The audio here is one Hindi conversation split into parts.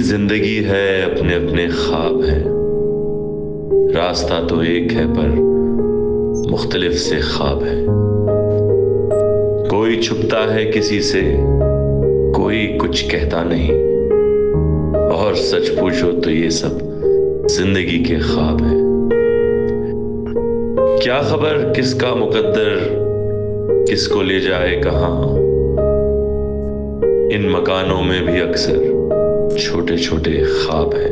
जिंदगी है अपने अपने ख्वाब है, रास्ता तो एक है पर मुख्तलिफ से ख्वाब है। कोई छुपता है किसी से, कोई कुछ कहता नहीं, और सच पूछो तो ये सब जिंदगी के ख्वाब है। क्या खबर किसका मुकद्दर किसको ले जाए कहां, इन मकानों में भी अक्सर छोटे छोटे ख्वाब है।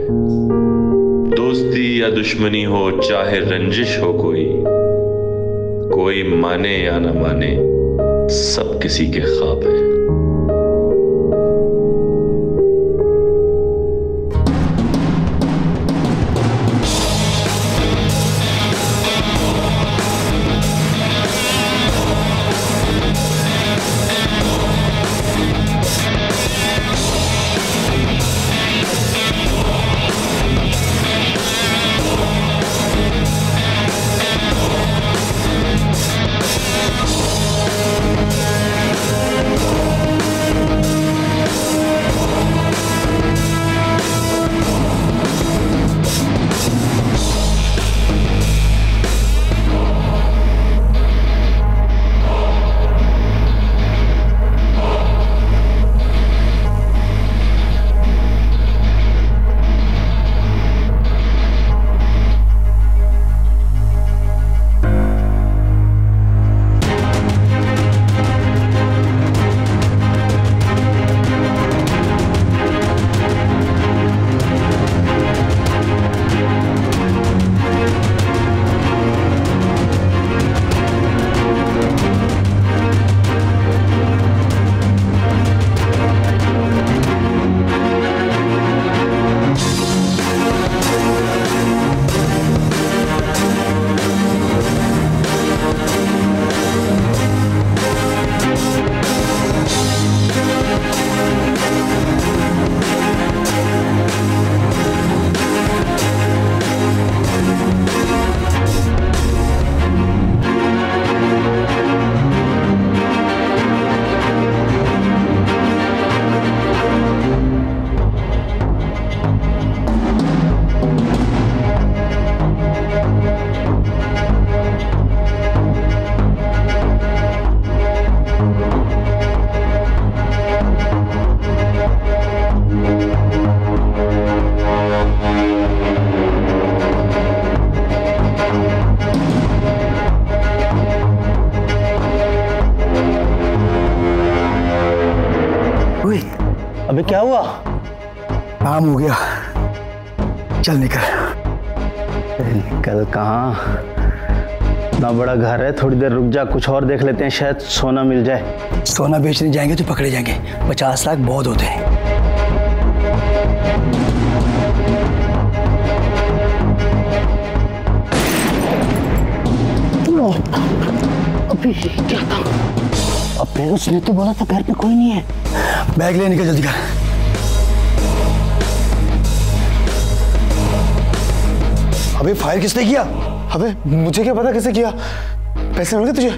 दोस्ती या दुश्मनी हो चाहे रंजिश हो, कोई माने या ना माने सब किसी के ख्वाब है। अबे क्या हुआ? काम हो गया, चल निकल। निकल कहाँ? इतना बड़ा घर है, थोड़ी देर रुक जा, कुछ और देख लेते हैं, शायद सोना मिल जाए। सोना बेचने जाएंगे तो पकड़े जाएंगे, 50 लाख बहुत होते हैं। अभी क्या था? अबे उसने तो बोला था घर पे कोई नहीं है। बैग ले, निकल जल्दी कर। अबे फायर किसने किया? अबे मुझे क्या पता किसने किया? पैसे मिल गए तुझे?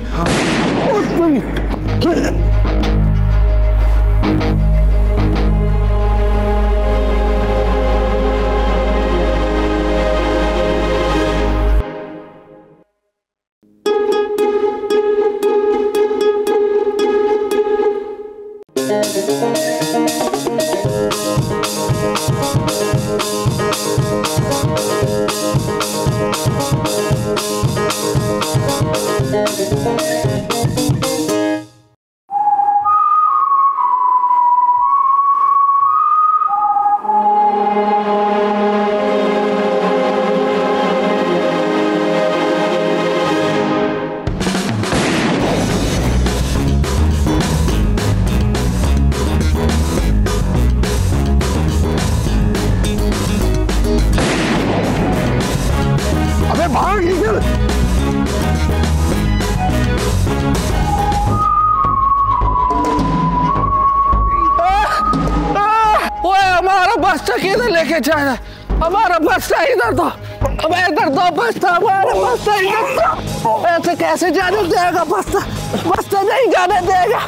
बस्ता किधर लेके जा रहा है? हमारा बस्ता इधर दो, अब इधर दो बस्ता, हमारा बस्ता इधर दो। ऐसे कैसे जाने देगा बस्ता? बस्ता नहीं जाने देगा।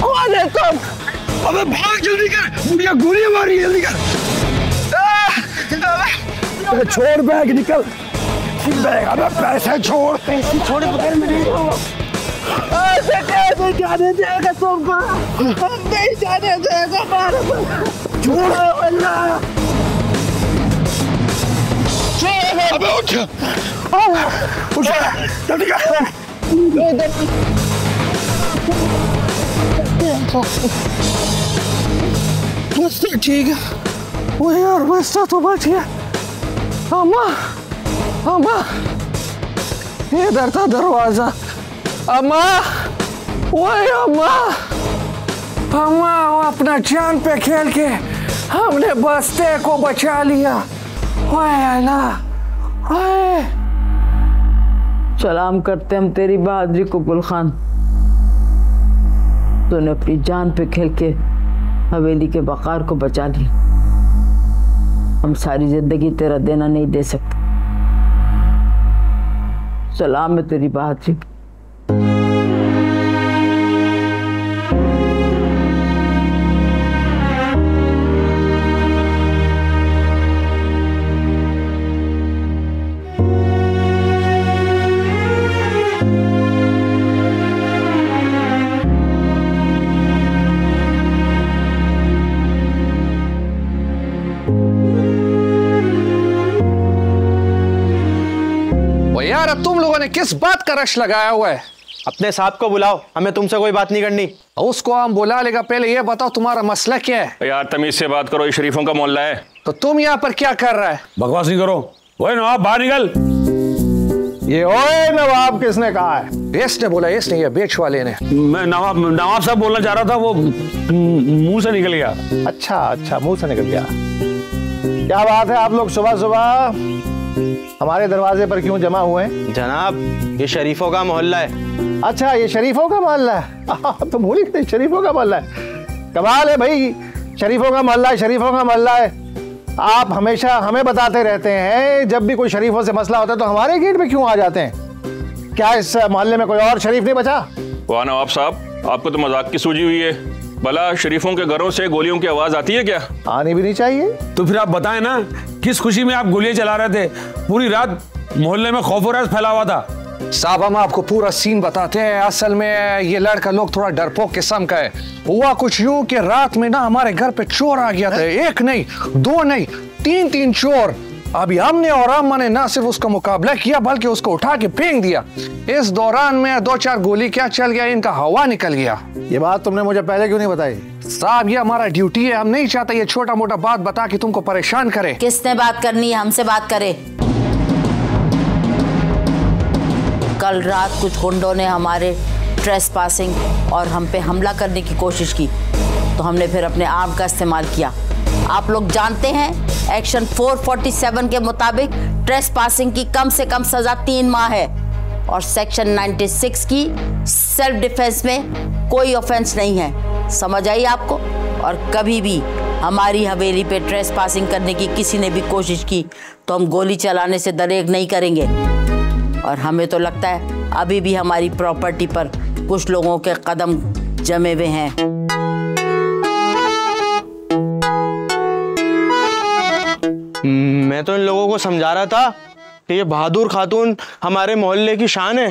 कौन है तुम? अबे भाग जल्दी कर, मुझे गोली मारी, जल्दी कर। छोड़ बैग, निकल बैग। अबे पैसे छोड़, पैसे छोड़ बगैर मेरे। ऐसे कैसे जाने देगा तुमको? नहीं जाने देगा। छोड़ो अल्लाह। अबे उठ, जल्दी कर। बस्ता ठीक है वो यार, बस्ता तो बच गया। अम्मा, अम्मा, इधर था दरवाजा। अम्मा, वही अम्मा, अम्मा वो अपना जान पे खेल के हमने बस्ते को बचा लिया। ओए अल्लाह, ओए। सलाम करते हम तेरी बहादुरी को गुल खान। तूने अपनी जान पे खेल के हवेली के वक़ार को बचा लिया। हम सारी जिंदगी तेरा देना नहीं दे सकते। सलाम है तेरी बहादुरी। यार अब तुम लोगों ने किस बात का रश लगाया हुआ है? अपने साहब को बुलाओ, हमें तुमसे कोई बात नहीं करनी। उसको हम बुला लेगा, पहले ये बताओ तुम्हारा मसला क्या है? यार तमीज से बात करो, ये शरीफों का मोहल्ला है। तो तुम यहाँ पर क्या कर रहा है? बकवास नहीं करो। ओए नवाब बाहर निकल। ये ओए नवाब किसने कहा है? इसने बोला, इसने, ये बेच वाले ने। मैं नवाब साहब बोलना चाह रहा था, वो मुंह से निकल गया। अच्छा मुंह से निकल गया। क्या बात है, आप लोग सुबह सुबह हमारे दरवाजे पर क्यों जमा हुए हैं? जनाब ये शरीफों का मोहल्ला है। अच्छा ये शरीफों का मोहल्ला है। तो भूल ही शरीफों का मोहल्ला है। कमाल है भाई, शरीफों का मोहल्ला है, शरीफों का मोहल्ला है। आप हमेशा हमें बताते रहते हैं, जब भी कोई शरीफों से मसला होता है तो हमारे गेट पे क्यों आ जाते हैं? क्या इस मोहल्ले में कोई और शरीफ नहीं बचा? वाह नवाब साहब, आपको तो मजाक की सूझी हुई है। भला शरीफों के घरों से गोलियों की आवाज आती है क्या? आनी भी नहीं चाहिए। तो फिर आप बताएं ना, किस खुशी में आप गोलियां चला रहे थे? पूरी रात मोहल्ले में खौफ और फैला हुआ था। साहब हम आपको पूरा सीन बताते हैं। असल में ये लड़का लोग थोड़ा डरपोक किस्म का है। हुआ कुछ यूं कि रात में ना हमारे घर पे चोर आ गया था। एक नहीं, दो नहीं, तीन चोर। अभी हमने और अम्मा ने ना सिर्फ उसका मुकाबला किया बल्कि उसको उठा के फेंक दिया। इस दौरान में 2-4 गोली क्या चल गया, इनका हवा निकल गया। ये बात तुमने मुझे पहले क्यों नहीं बताई? साहब ये हमारा ड्यूटी है, हम नहीं चाहते ये छोटा मोटा बात बता के तुमको परेशान करे। किसने बात करनी है? हमसे बात करे। कल रात कुछ गुंडों ने हमारे ट्रेसपासिंग और हम पे हमला करने की कोशिश की, तो हमने फिर अपने आर्म का इस्तेमाल किया। आप लोग जानते हैं एक्शन 447 के मुताबिक ट्रेसपासिंग की कम से कम सजा 3 माह है और सेक्शन 96 की सेल्फ डिफेंस में कोई ऑफेंस नहीं है। समझ आई आपको? और कभी भी हमारी हवेली पे ट्रेसपासिंग करने की किसी ने भी कोशिश की तो हम गोली चलाने से दरेग नहीं करेंगे। और हमें तो लगता है अभी भी हमारी प्रॉपर्टी पर कुछ लोगों के कदम जमे हुए हैं। मैं तो इन लोगों को समझा रहा था कि ये बहादुर खातून हमारे मोहल्ले की शान है,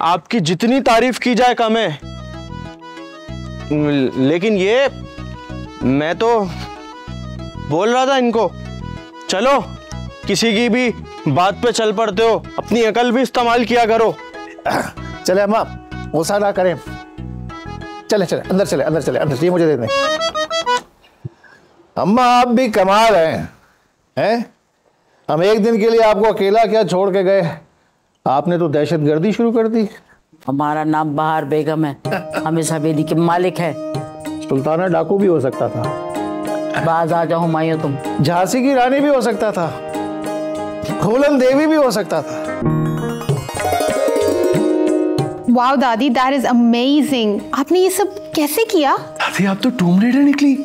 आपकी जितनी तारीफ की जाए कम है। लेकिन ये मैं तो बोल रहा था इनको, चलो किसी की भी बात पे चल पड़ते हो, अपनी अकल भी इस्तेमाल किया करो। चले अम्मा, गुस्सा ना करें। चले अंदर चले, अंदर ये मुझे दे दें। अम्मा आप भी कमाल हैं? हम एक दिन के लिए आपको अकेला क्या छोड़ के गए, आपने तो दहशतगर्दी शुरू कर दी। हमारा नाम बहार बेगम है, हम इस हवेली के मालिक हैं। सुल्ताना डाकू भी हो सकता था, बाज आ जाओ हुमायूं तुम। झांसी की रानी भी हो सकता था, फूलन देवी भी हो सकता था। वाओ दादी, दैट इज अमेजिंग। आपने ये सब कैसे किया? दादी आप तो टॉम रेडर निकली।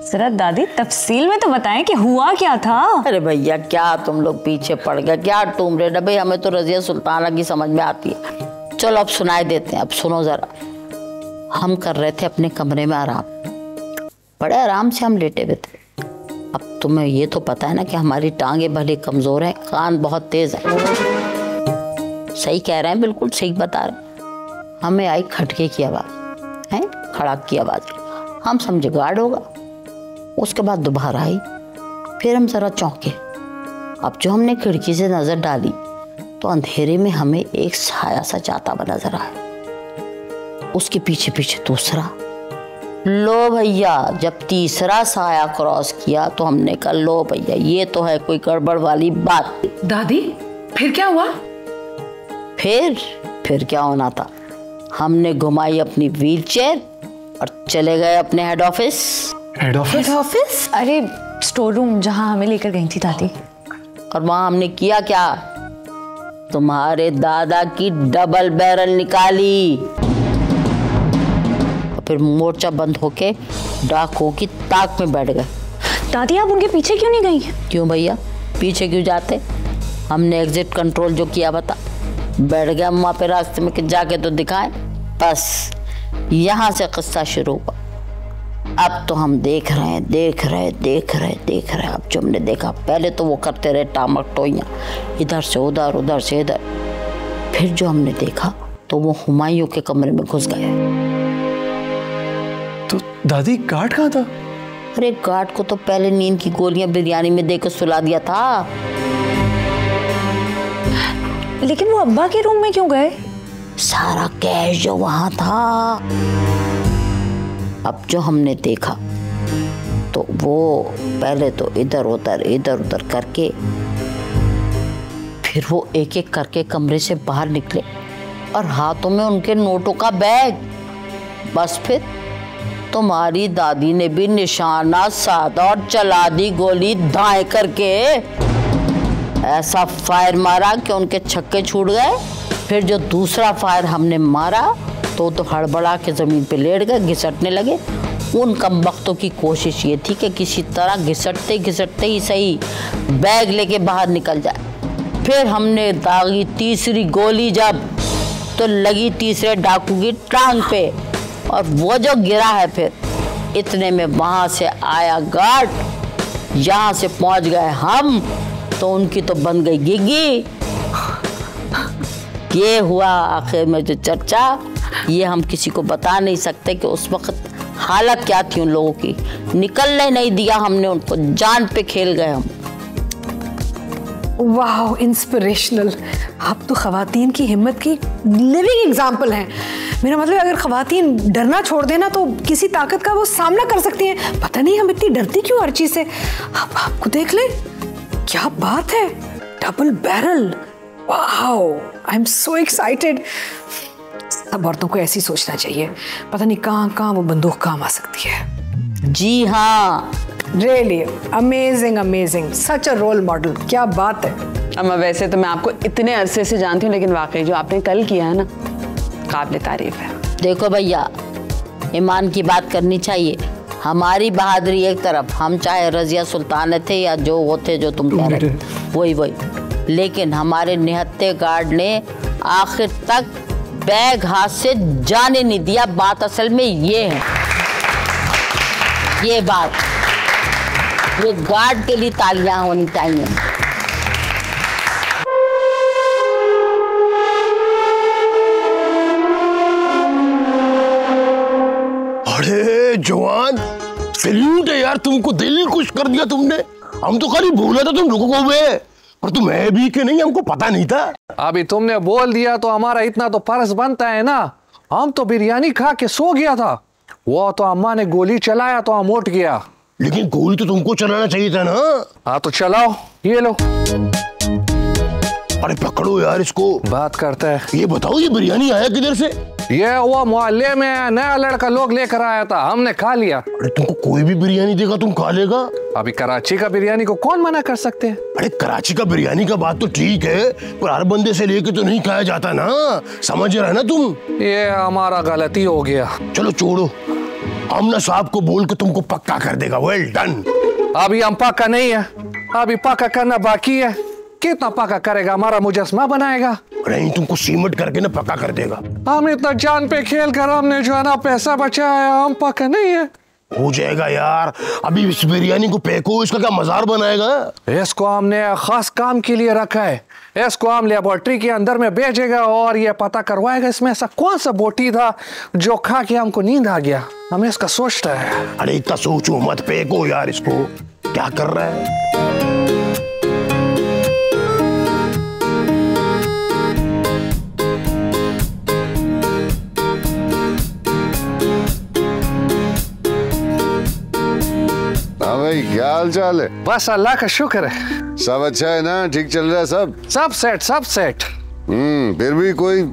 जरा दादी तफसील में तो बताएं कि हुआ क्या था। अरे भैया क्या तुम लोग पीछे पड़ गए, क्या टूम रेडर? भाई हमें तो रजिया सुल्ताना की समझ में आती है। चलो अब सुनाई देते हैं, अब सुनो जरा। हम कर रहे थे अपने कमरे में आराम, बड़े आराम से हम लेटे हुए थे। अब तुम्हें ये तो पता है ना कि हमारी टांगे भले कमजोर हैं, कान बहुत तेज है। सही कह रहे हैं, बिल्कुल सही बता रहे हैं। हमें आई खटके की आवाज है, खड़ाक की आवाज, हम समझे गार्ड होगा। उसके बाद दोबारा आई, फिर हम जरा चौंके। अब जो हमने खिड़की से नजर डाली तो अंधेरे में हमें एक साया सा जाता हुआ नजर आया, उसके पीछे पीछे दूसरा। लो भैया, जब तीसरा साया क्रॉस किया तो हमने कहा लो भैया ये तो है कोई गड़बड़ वाली बात। दादी फिर क्या हुआ? फिर क्या होना था, हमने घुमाई अपनी व्हीलचेयर और चले गए अपने हेड ऑफिस। Head office? अरे स्टोर रूम जहां हमें लेकर गई थी दादी। और वहां हमने किया क्या, तुम्हारे दादा की डबल बैरल निकाली और फिर मोर्चा बंद होके डाकुओं की ताक में बैठ गए। दादी आप उनके पीछे क्यों नहीं गई? क्यों भैया, पीछे क्यों जाते? हमने एग्जिट कंट्रोल जो किया बता, बैठ गया वहां पे रास्ते में कि जाके तो दिखाएं। बस यहाँ से किस्सा शुरू हुआ। अब तो हम देख रहे हैं। अब जो हमने देखा, पहले तो वो करते रहे टामक टोइयां, इधर से उधर, उधर से इधर। फिर जो हमने देखा तो वो हुमायूं के कमरे में घुस गए। तो दादी गार्ड कहाँ था? अरे गार्ड को तो पहले नींद की गोलियां बिरयानी में देकर सुला दिया था। लेकिन वो अब्बा के रूम में क्यों गए? सारा कैश जो वहां था। अब जो हमने देखा तो वो पहले तो इधर उधर करके फिर वो एक एक करके कमरे से बाहर निकले और हाथों में उनके नोटों का बैग। बस फिर तुम्हारी दादी ने भी निशाना साधा और चला दी गोली दाएं करके। ऐसा फायर मारा कि उनके छक्के छूट गए। फिर जो दूसरा फायर हमने मारा तो हड़बड़ा के जमीन पे लेट गए, घिसटने लगे। उन कमबख्तों की कोशिश ये थी कि किसी तरह घिसटते ही सही बैग लेके बाहर निकल जाए। फिर हमने दागी तीसरी गोली जब तो लगी तीसरे डाकू की टांग पे और वो जो गिरा है। फिर इतने में वहां से आया गार्ड, यहाँ से पहुंच गए हम तो उनकी तो बन गई गिग्गी। ये हुआ आखिर में जो चर्चा, ये हम किसी को बता नहीं सकते कि उस वक्त हालत क्या थी उन लोगों की। निकलने नहीं दिया हमने उनको, जान पे खेल गए हम। वाह, इंस्पिरेशनल। आप तो खवातीन की हिम्मत की लिविंग एग्जाम्पल हैं। मेरा मतलब अगर खवातीन डरना छोड़ देना तो किसी ताकत का वो सामना कर सकती हैं। पता नहीं हम इतनी डरती क्यों हर चीज से। आपको देख ले, क्या बात है, double barrel. Wow, I am so excited. सब औरतों को ऐसी सोचना चाहिए। पता नहीं कहाँ वो बंदूक काम आ सकती है। जी हाँ, really amazing, such a role model. क्या बात है। अम्मा वैसे तो मैं आपको इतने अरसे से जानती हूँ, लेकिन वाकई जो आपने कल किया है ना, काबिल तारीफ है। देखो भैया, ईमान की बात करनी चाहिए। हमारी बहादुरी एक तरफ, हम चाहे रजिया सुल्तान थे या जो वो थे जो तुम कह रहे थे, वही। लेकिन हमारे निहत्ते गार्ड ने आखिर तक बैग हाथ से जाने नहीं दिया। बात असल में ये है, ये बात, ये गार्ड के लिए तालियां होनी चाहिए। अरे जवान, सैल्यूट है यार, तुमको दिल खुश कर दिया तुमने। हम तो खाली भूला था तुम लोगों को में, पर तुम है भी कि नहीं हमको पता नहीं था। अभी तुमने बोल दिया तो हमारा इतना तो फर्ज बनता है ना। हम तो बिरयानी खा के सो गया था, वो तो अम्मा ने गोली चलाया तो हम उठ गया। लेकिन गोली तो तुमको चलाना चाहिए था ना। हाँ तो चलाओ, ये लो। अरे पकड़ो यार इसको। बात करता है। ये बताओ, ये बिरयानी आया किधर से? ये वो मोहल्ले में नया लड़का लोग लेकर आया था, हमने खा लिया। अरे तुमको कोई भी बिरयानी देगा तुम खा लेगा? अभी कराची का बिरयानी को कौन मना कर सकते हैं? अरे कराची का बिरयानी का बात तो ठीक है, पर हर बंदे से लेके तो नहीं खाया जाता ना, समझ रहे ना तुम? ये हमारा गलती हो गया। चलो छोड़ो, आमना साहब को बोल के तुमको पक्का कर देगा। Well done. अभी हम पक्का नहीं है, अभी पक्का करना बाकी है। कितना पक्का करेगा? हमारा मुजस्मा बनाएगा? नहीं, तुमको सीमेंट करके ना पक्का कर देगा। हम इतना जान पे खेल कर हमने जो है ना पैसा बचाया, हम पक्का नहीं है। हो जाएगा यार, अभी इस बिरयानी को फेंको, इसका क्या मजार बनाएगा। इसको हमने खास काम के लिए रखा है, इसको हम लेबोरेटरी के अंदर में भेजेगा और ये पता करवाएगा इसमें ऐसा कौन सा बोटी था जो खा के हमको नींद आ गया। हमें इसका सोचता है। अरे इतना सोचो मत, फेंको यार इसको, क्या कर रहा है। भाई क्या हाल चाल है? बस अल्लाह का शुक्र है। सब अच्छा है ना? ठीक चल रहा है सब? सब सेट, सब सेट। फिर भी कोई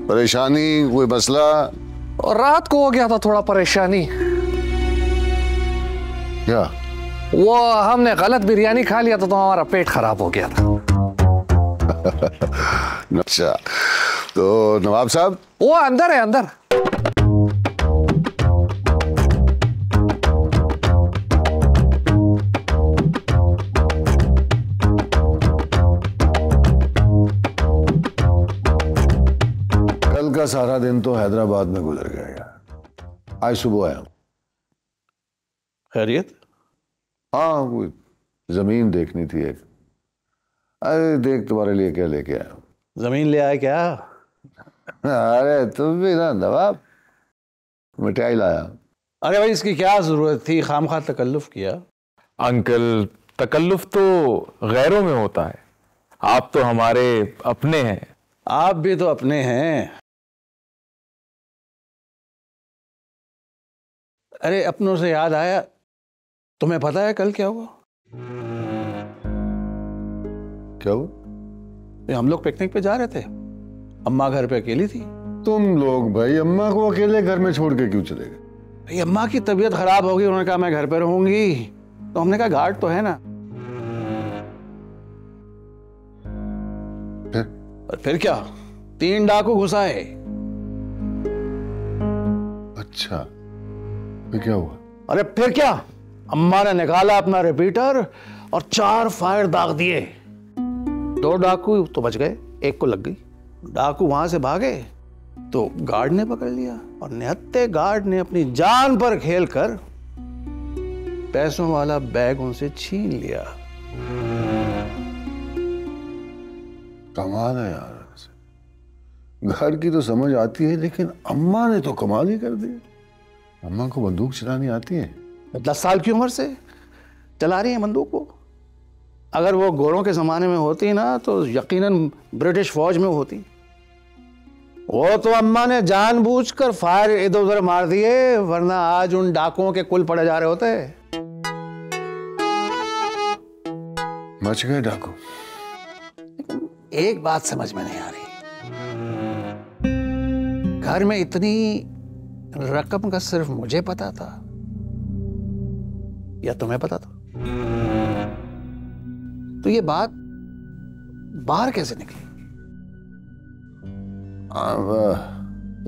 परेशानी, कोई मसला? और रात को हो गया था थोड़ा परेशानी। क्या? वो हमने गलत बिरयानी खा लिया था तो हमारा पेट खराब हो गया था। अच्छा, तो नवाब साहब? वो अंदर है, अंदर। का सारा दिन तो हैदराबाद में गुजर गया यार। आज सुबह आया हूं। खैरियत? हाँ, कोई जमीन देखनी थी एक। अरे देख तुम्हारे लिए क्या लेके आया हूं। जमीन ले आया क्या? अरे तुम भी ना नवाब, मिठाई लाया। अरे भाई इसकी क्या जरूरत थी, खामखा तकल्लुफ किया। अंकल तकल्लुफ तो गैरों में होता है, आप तो हमारे अपने हैं। आप भी तो अपने हैं। अरे अपनों से याद आया, तुम्हें पता है कल क्या हुआ? क्या हुआ? हम लोग पिकनिक पे जा रहे थे, अम्मा घर पे अकेली थी। तुम लोग भाई अम्मा को अकेले घर में छोड़ के क्यों चले गए? भाई अम्मा की तबीयत खराब हो गई, उन्होंने कहा मैं घर पे रहूंगी, तो हमने कहा घाट तो है ना। फिर क्या, 3 डाकू घुसाए। अच्छा, फिर क्या हुआ? अरे फिर क्या, अम्मा ने निकाला अपना रिपीटर और 4 फायर दाग दिए। 2 डाकू तो बच गए, 1 को लग गई। डाकू वहां से भागे तो गार्ड ने पकड़ लिया और निहत्ते गार्ड ने अपनी जान पर खेलकर पैसों वाला बैग उनसे छीन लिया। कमाल है यार, घर की तो समझ आती है लेकिन अम्मा ने तो कमाल ही कर दी। अम्मा को बंदूक चलानी आती है? 10 साल की उम्र से चला रही है बंदूक को। अगर वो गोरों के जमाने में होती ना तो यकीनन ब्रिटिश फौज में होती। वो तो अम्मा ने जानबूझकर फायर इधर उधर मार दिए, वरना आज उन डाकुओं के कुल पड़े जा रहे होते। बच गए डाकू। एक बात समझ में नहीं आ रही, घर में इतनी रकम का सिर्फ मुझे पता था या तुम्हें पता था? तो ये बात बाहर कैसे निकली?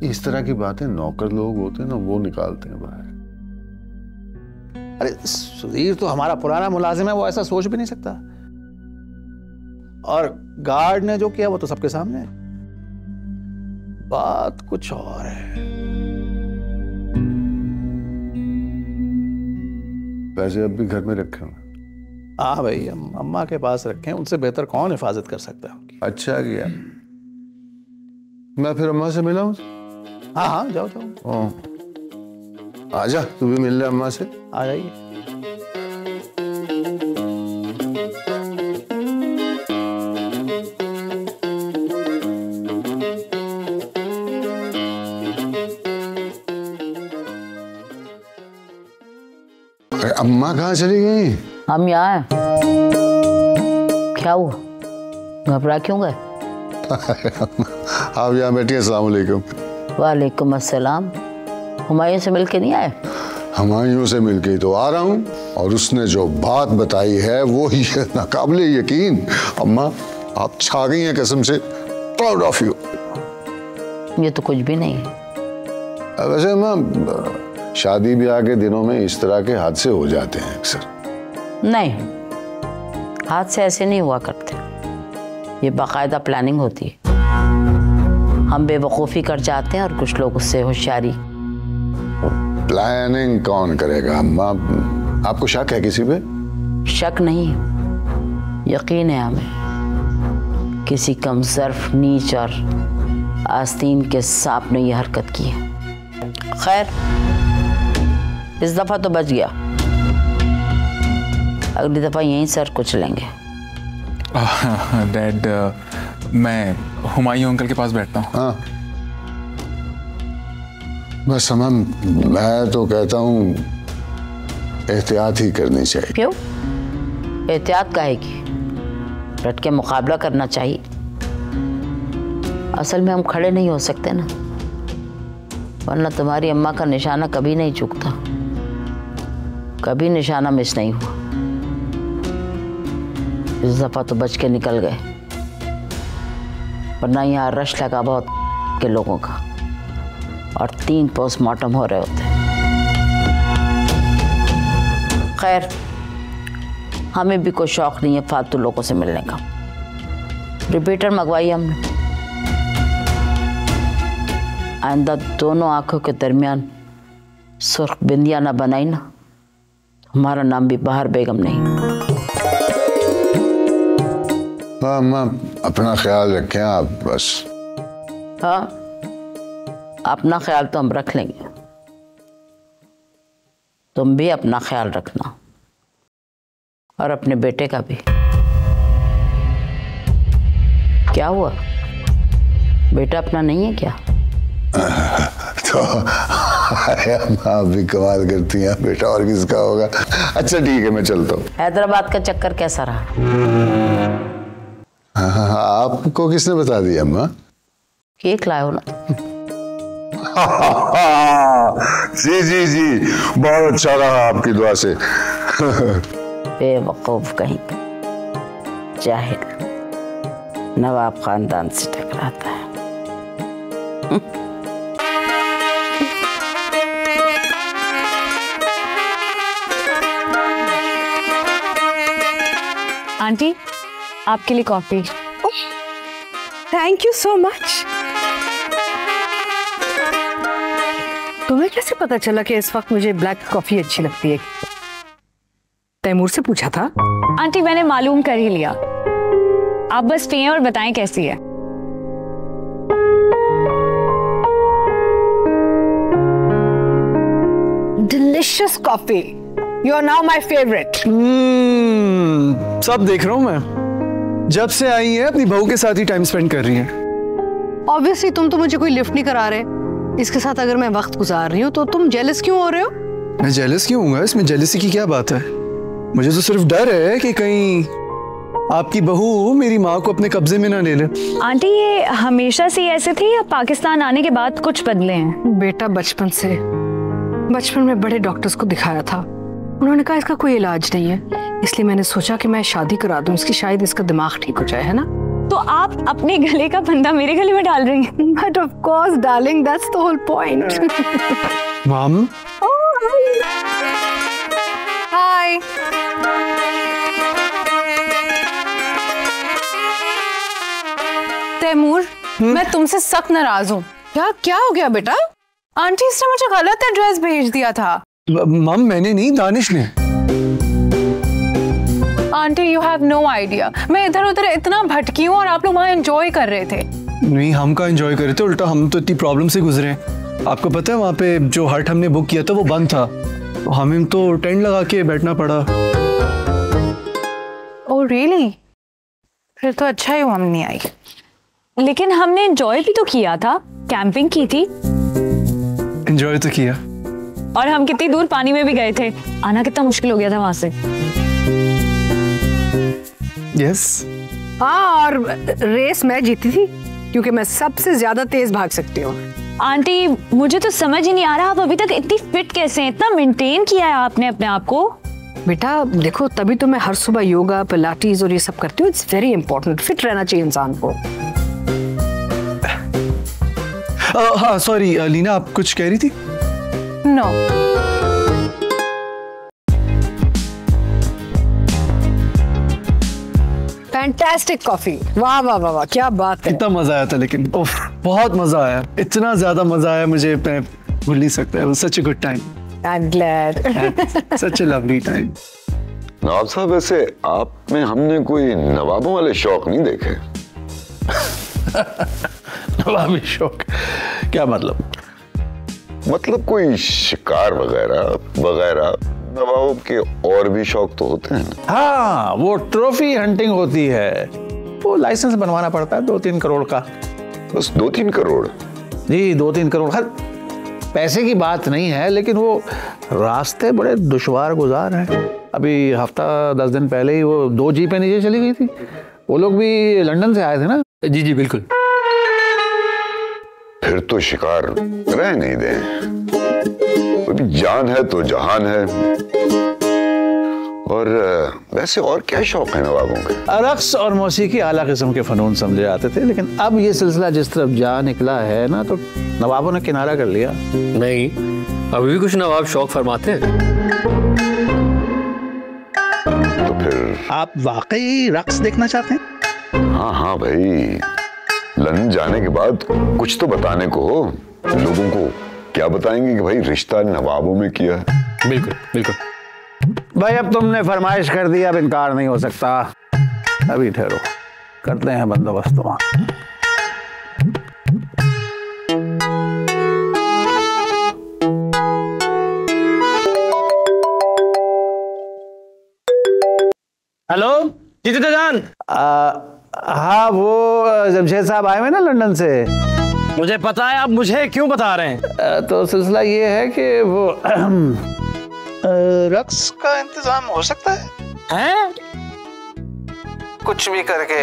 इस तरह की बातें नौकर लोग होते हैं ना, वो निकालते हैं बाहर। अरे सुधीर तो हमारा पुराना मुलाजिम है, वो ऐसा सोच भी नहीं सकता। और गार्ड ने जो किया वो तो सबके सामने है। बात कुछ और है। पैसे अब भी घर में रखे हुए? हाँ भाई, अम्मा के पास रखे हैं, उनसे बेहतर कौन हिफाजत कर सकता है? अच्छा किया। मैं फिर अम्मा से मिला हूँ। हाँ हाँ, जाओ जाओ। आजा, तू भी मिल ले अम्मा से। आ जाइए। अम्मा कहाँ चली गई? हम यहाँ हैं। क्या हुआ, घबरा क्यों गए? आप यहाँ बैठिए। अस्सलाम वालेकुम। वालेकुम अस्सलाम। हुमायूं से मिलके नहीं आए? हुमायूं से मिलके ही तो आ रहा हूँ, और उसने जो बात बताई है वो ही है नाकाबिले यकीन। अम्मा आप छा गई हैं कसम से। Proud of you. ये तो कुछ भी नहीं है। वैसे अम्मा, शादी ब्याह के दिनों में इस तरह के हादसे हो जाते हैं अक्सर। नहीं, हादसे ऐसे नहीं हुआ करते, ये बाकायदा प्लानिंग होती है। हम बेवकूफ़ी कर जाते हैं और कुछ लोग उससे होशियारी प्लानिंग कौन करेगा अम्मा? आपको शक है किसी पे? शक नहीं, यकीन है हमें। किसी कमजर्फ, नीच और आस्तीन के सांप ने यह हरकत की है। खैर, इस दफा तो बच गया, अगली दफा यहीं सर कुछ लेंगे। डैड, मैं हुमायूं अंकल के पास बैठता हूँ। हाँ, बस मैं तो कहता हूँ एहतियात ही करनी चाहिए। क्यों? एहतियात काहे की? डट के मुकाबला करना चाहिए। असल में हम खड़े नहीं हो सकते ना, वरना तुम्हारी अम्मा का निशाना कभी नहीं चूकता, कभी निशाना मिस नहीं हुआ। इस दफा तो बच के निकल गए, वरना यहाँ रश लगा बहुत के लोगों का और 3 पोस्टमार्टम हो रहे होते। खैर, हमें भी कोई शौक नहीं है फालतू लोगों से मिलने का। रिपीटर मंगवाई हमने, आइंदा दोनों आंखों के दरमियान सुर्ख बिंदिया ना बनाई ना, हमारा नाम भी बाहर बेगम नहीं। हाँ अम्मा, अपना ख्याल रखें आप बस। हाँ, अपना ख्याल तो हम रख लेंगे, तुम भी अपना ख्याल रखना और अपने बेटे का भी। क्या हुआ, बेटा अपना नहीं है क्या? तो आप भी कमाल करती हैं, बेटा और किसका होगा। अच्छा ठीक है, मैं चलता हूँ। हैदराबाद का चक्कर कैसा रहा? हाँ, आपको किसने बता दिया अम्मा? केक लाए हो ना? जी जी जी, बहुत अच्छा रहा आपकी दुआ से। बेवकूफ कहीं, जाहिल, नवाब खानदान से टकराता है। आंटी, आपके लिए coffee. Thank you so much. तुम्हें कैसे पता चला कि इस वक्त मुझे ब्लैक कॉफी अच्छी लगती है? तैमूर से पूछा था? आंटी, मैंने मालूम कर ही लिया, आप बस पिएं और बताएं कैसी है। Delicious coffee, you are now my favourite. सब देख रहा हूं मैं, जब से आई है अपनी बहू के साथ ही टाइम स्पेंड कर रही है। ऑब्वियसली तुम तो मुझे कोई लिफ्ट नहीं करा रहे, इसके साथ अगर मैं वक्त गुजार रही हूँ तो तुम जेलस क्यों हो रहे हो? मैं जेलस क्यों हूँगा? इसमें जेलसी की क्या बात है? मुझे तो सिर्फ डर है कि कहीं आपकी बहू मेरी माँ को अपने कब्जे में ना ले ले। आंटी, ये हमेशा से ऐसे थे या पाकिस्तान आने के बाद कुछ बदले हैं? बेटा, बचपन में बड़े डॉक्टर्स को दिखाया था, उन्होंने कहा इसका कोई इलाज नहीं है, इसलिए मैंने सोचा कि मैं शादी करा दूं इसकी, शायद इसका दिमाग ठीक हो जाए, है ना? तो आप अपने गले का फंदा मेरे गले में डाल रही हैं? But of course darling, that's the whole point. Mom, hi. Taimur, मैं तुमसे सख्त नाराज हूँ। क्या हो गया बेटा? आंटी ने मुझे गलत एड्रेस भेज दिया था। मम, मैंने नहीं, दानिश ने। Aunty, you have no idea, मैं इधर उधर इतना भटकी हूँ और आप लोग वहाँ एंजॉय कर रहे थे। नहीं, हम का एंजॉय कर रहे थे, उल्टा हम तो इतनी प्रॉब्लम से गुजरे हैं। आपको पता है वहाँ पे जो हट हमने बुक किया था वो बंद था, तो हमें तो टेंट लगा के बैठना पड़ा। Oh really? फिर तो अच्छा ही हम नहीं आई। लेकिन हमने एंजॉय भी तो किया था, कैंपिंग की थी। एंजॉय तो किया, और हम कितनी दूर पानी में भी गए थे, आना कितना मुश्किल हो गया था वहां से। यस। हाँ, और रेस मैं जीती थी क्योंकि मैं सबसे ज्यादा तेज भाग सकती हूँ। आंटी, मुझे तो समझ ही नहीं आ रहा आप अभी तक इतनी फिट कैसे हैं? इतना मेंटेन किया है आपने अपने आप को। बेटा देखो, तभी तो मैं हर सुबह योगा, पिलाटीज और ये सब करती हूँ। इट्स वेरी इंपॉर्टेंट, फिट रहना चाहिए इंसान को। हाँ सॉरी लीना, आप कुछ कह रही थी? नो। फैंटास्टिक कॉफी, वाह वाह वाह वाह, क्या बात है। इतना मजा आया था, लेकिन उफ, बहुत मजा आया, इतना ज्यादा मजा आया मुझे। मैं भूल नहीं सकता। It was such a good time. I'm glad. Such a lovely time. नवाब साहब, वैसे आप में हमने कोई नवाबों वाले शौक नहीं देखे। नवाबी शौक क्या मतलब? मतलब कोई शिकार वगैरह वगैरह, नवाबों के और भी शौक तो होते हैं। हाँ, वो ट्रॉफी हंटिंग होती है, वो लाइसेंस बनवाना पड़ता है 2-3 करोड़ का। बस 2-3 करोड़? जी 2-3 करोड़। हर पैसे की बात नहीं है, लेकिन वो रास्ते बड़े दुश्वार गुजार हैं। अभी हफ्ता 10 दिन पहले ही वो 2 जीपें नीचे चली गई थी। वो लोग भी लंदन से आए थे ना? जी जी बिल्कुल। फिर तो शिकार रह नहीं दें। अभी जान है तो जहान है। और वैसे और क्या शौक है नवाबों के? रक्स और मौसीकी आला किस्म के फनून समझे जाते थे, लेकिन अब ये सिलसिला जिस तरफ जा निकला है ना, तो नवाबों ने किनारा कर लिया। नहीं, अभी भी कुछ नवाब शौक फरमाते हैं। तो फिर आप वाकई रक्स देखना चाहते हैं? हाँ हाँ भाई, लंदन जाने के बाद कुछ तो बताने को हो। लोगों को क्या बताएंगे कि भाई रिश्ता नवाबों में किया है। बिल्कुल बिल्कुल भाई, अब तुमने फरमाइश कर दी, अब इनकार नहीं हो सकता। अभी ठहरो, करते हैं बंदोबस्त वहां। हेलो जी जान। हाँ, वो जमशेद साहब आए हुए ना लंदन से। मुझे पता है, आप मुझे क्यों बता रहे हैं? तो सिलसिला ये है कि वो रक्स का इंतजाम हो सकता है? हैं? कुछ भी करके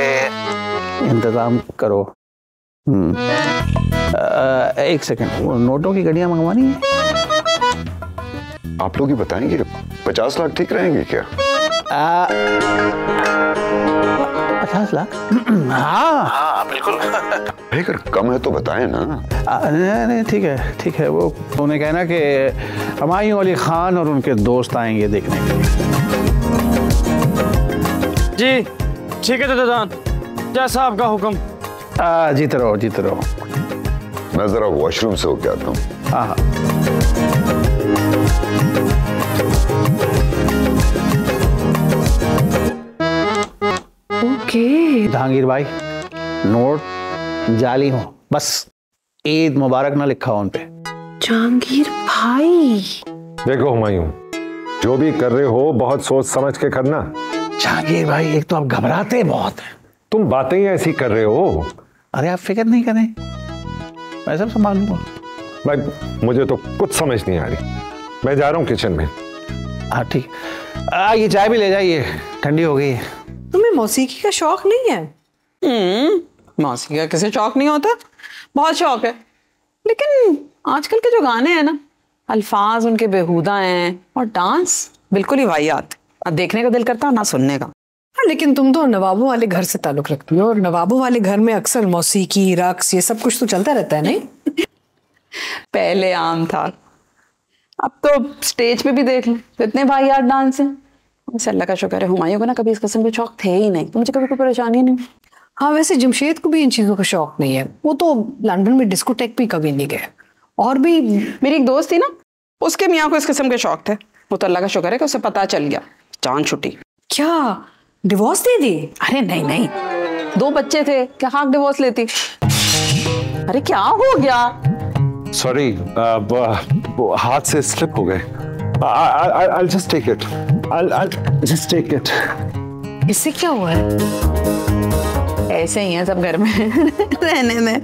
इंतजाम करो। एक सेकंड, वो नोटों की गड्डियां मंगवानी है। आप लोग ही बताएंगे, 50 लाख ठीक रहेंगे क्या? 50 लाख? हाँ बिल्कुल। अगर कम है तो बताएं ना। नहीं ठीक है ठीक है। वो उन्हें कहना कि हुमायूं अली खान और उनके दोस्त आएंगे देखने के लिए। जी ठीक है जान, जैसा आपका हुक्म। जीते रहो जीते रहो। मैं जरा वॉशरूम से होके आता हूँ। हाँ हाँ। ओके जहांगीर भाई, नोट जाली हो, बस ईद मुबारक ना लिखा हो उन पे। जहांगीर भाई, देखो हुमायूं, जो भी कर रहे हो बहुत सोच समझ के करना। जहांगीर भाई, एक तो आप घबराते बहुत हैं। तुम बातें ही ऐसी कर रहे हो। अरे आप फिक्र नहीं करें, मैं सब संभालूंगा। भाई मुझे तो कुछ समझ नहीं आ रही, मैं जा रहा हूँ किचन में। हाँ ठीक, ये चाय भी ले जाइए, ठंडी हो गई है। तुम्हें मौसीकी का शौक नहीं है? मौसीकी का किसे शौक नहीं होता, बहुत शौक है। लेकिन आजकल के जो गाने हैं ना, अल्फाज उनके बेहुदा हैं और डांस बिल्कुल ही वाहियात। अब देखने का दिल करता है ना सुनने का। हाँ, लेकिन तुम तो नवाबों वाले घर से ताल्लुक रखती हो, और नवाबों वाले घर में अक्सर मौसीकी रक्स ये सब कुछ तो चलता रहता है, नहीं? पहले आम था, अब तो स्टेज पे भी देख लें तो इतने वाहियात डांस हैं। वैसे अल्लाह का शुक्र है, हुमायूं को ना कभी इस किस्म के शौक थे ही नहीं, तो मुझे कभी कोई परेशानी नहीं। हाँ, वैसे जमशेद को भी इन चीज़ों का शौक नहीं है। वो तो लंदन में डिस्कोटेक भी कभी नहीं गए। और भी मेरी एक दोस्त थी ना, उसके मियाँ को इस किस्म के शौक थे। वो तो अल्लाह का शुक्र है कि उसे पता चल गया, जान छुट्टी। क्या डिवोर्स दे दी? अरे नहीं नहीं, 2 बच्चे थे, क्या हाँ डिवोर्स लेती? अरे क्या हो गया? सॉरी, हाथ से स्लिप हो गए। I'll just take it. I'll just take it. इससे क्या हुआ है? ऐसे ही है सब घर में रहने में।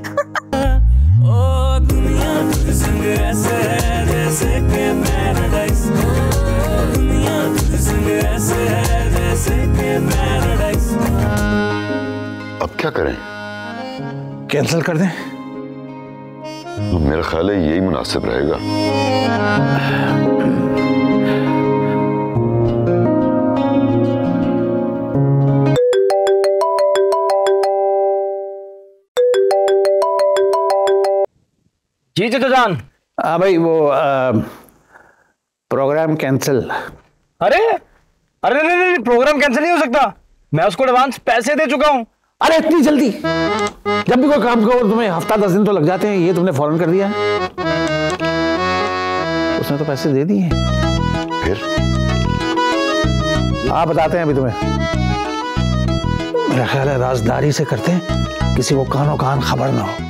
अब क्या करें? कैंसिल कर दें? मेरा ख्याल है यही मुनासिब रहेगा। जी जान। हाँ भाई, वो प्रोग्राम कैंसिल। अरे अरे नहीं, प्रोग्राम कैंसिल नहीं हो सकता, मैं उसको एडवांस पैसे दे चुका हूँ। अरे इतनी जल्दी? जब भी कोई काम करो तुम्हें हफ्ता 10 दिन तो लग जाते हैं, ये तुमने फौरन कर दिया। उसने तो पैसे दे दिए। फिर आप बताते हैं अभी तुम्हें। मेरा ख्याल है राजदारी से करते हैं, किसी को कानो कान खबर ना हो।